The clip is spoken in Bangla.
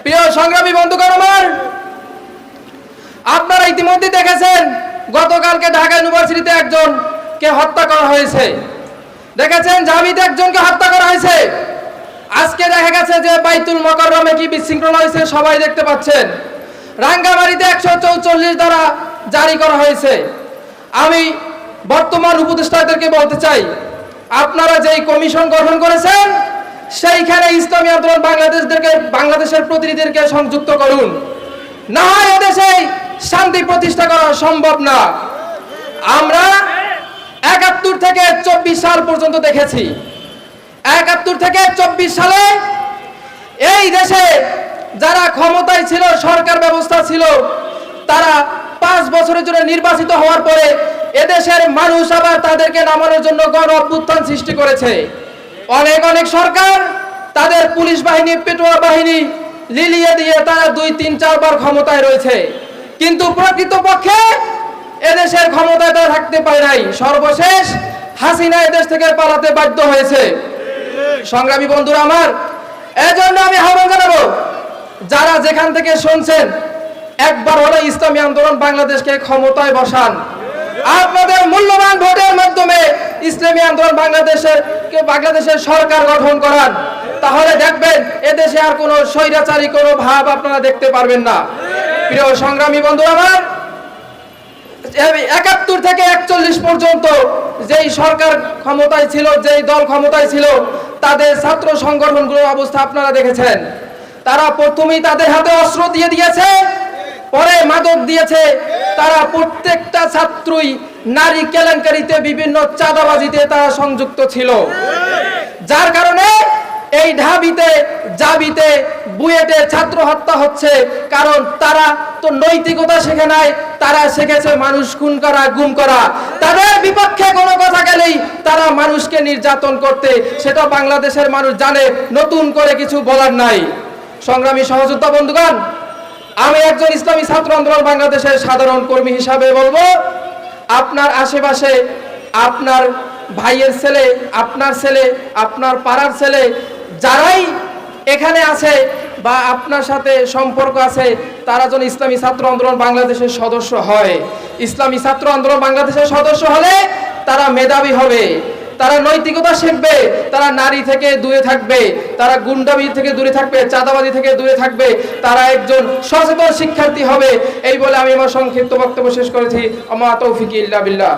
প্রিয় সংগ্রামী বন্ধুগণ আমার, আপনারা ইতিমধ্যে দেখেছেন গতকালকে ঢাকা ইউনিভার্সিটিতে একজনকে হত্যা করা হয়েছে। দেখেছেন জামিতে একজনকে হত্যা করা হয়েছে। আজকে দেখা গেছে যে বাইতুল মোকাররমে কি বিশৃঙ্খলা হয়েছে সবাই দেখতে পাচ্ছেন। রাঙ্গামাটিতে 144 ধারা জারি করা হয়েছে। আমি বর্তমান উপদেষ্টাদেরকে বলতে চাই, আপনারা যেই কমিশন গঠন করেছেন সেইখানে ইসলামী আন্দোলন বাংলাদেশের প্রতিনিধিদেরকে সংযুক্ত করুন, না হয় এদেশে শান্তি প্রতিষ্ঠা করা সম্ভব না। আমরা 71 থেকে 24 সাল পর্যন্ত দেখেছি, 71 থেকে 24 সালে এই দেশে যারা ক্ষমতায় ছিল, সরকার ব্যবস্থা ছিল, তারা 5 বছরের জন্য নির্বাচিত হওয়ার পরে এদেশের মানুষ আবার তাদেরকে নামানোর জন্য গণ অভ্যুত্থান সৃষ্টি করেছে। অনেক সরকার তাদের পুলিশ বাহিনী, পেটোয়া বাহিনী লিলিয়ে দিয়ে তারা 2, 3, 4 বার ক্ষমতায় রয়েছে, কিন্তু প্রকৃতপক্ষে এদেশের ক্ষমতায় তারা থাকতে পারে নাই। সর্বশেষ হাসিনা এদেশ থেকে পালাতে বাধ্য হয়েছে। সংগ্রামী বন্ধুরা আমার, এজন্য আমি আহ্বান জানাবো, যারা যেখান থেকে শুনছেন একবার হলো ইসলামী আন্দোলন বাংলাদেশকে ক্ষমতায় বসান। আপনাদের মূল্যবান ভোটের মাধ্যমে ইসলামী আন্দোলন বাংলাদেশের সরকার গঠন করান, তাহলে দেখবেন এদেশে আর কোনো স্বৈরাচারী কোনো ভাব আপনারা দেখতে পারবেন না। প্রিয় সংগ্রামী বন্ধুরা আমার, 71 থেকে 41 পর্যন্ত যেই সরকার ক্ষমতায় ছিল, যেই দল ক্ষমতায় ছিল, তাদের ছাত্র সংগঠনগুলোর অবস্থা আপনারা দেখেছেন। তারা প্রথমেই তাদের হাতে অস্ত্র দিয়ে দিয়েছে, পরে মাদক দিয়েছে। তারা প্রত্যেকটা ছাত্রই নারী কেলেঙ্কারিতে, বিভিন্ন চাঁদাবাজিতে তারা সংযুক্ত ছিল, যার কারণে এই ঢাবিতে, জাবিতে, বুয়েটে ছাত্র হত্যা হচ্ছে। কারণ তারা তো নৈতিকতা শেখে নাই, তারা শিখেছে মানুষ খুন করা, গুম করা। তাদের বিপক্ষে কোনো কথা গেলেই তারা মানুষকে নির্যাতন করতে, সেটা বাংলাদেশের মানুষ জানে, নতুন করে কিছু বলার নাই। সংগ্রামী সহযোদ্ধা বন্ধুগণ, আমি একজন ইসলামী ছাত্র আন্দোলন বাংলাদেশের সাধারণ কর্মী হিসাবে বলবো, আপনার আশেপাশে আপনার ভাইয়ের ছেলে, আপনার ছেলে, আপনার পাড়ার ছেলে যারাই এখানে আছে বা আপনার সাথে সম্পর্ক আছে, তারা যেন ইসলামী ছাত্র আন্দোলন বাংলাদেশের সদস্য হয়। ইসলামী ছাত্র আন্দোলন বাংলাদেশের সদস্য হলে তারা মেধাবী হবে, তারা নৈতিকতা শিখবে, তারা নারী থেকে দূরে থাকবে, তারা গুন্ডামি থেকে দূরে থাকবে, চাঁদাবাজি থেকে দূরে থাকবে, তারা একজন সচেতন শিক্ষার্থী হবে। এই বলে আমি আমার সংক্ষিপ্ত বক্তব্য শেষ করেছি। আমা তৌফিক ইল্লা বিল্লাহ।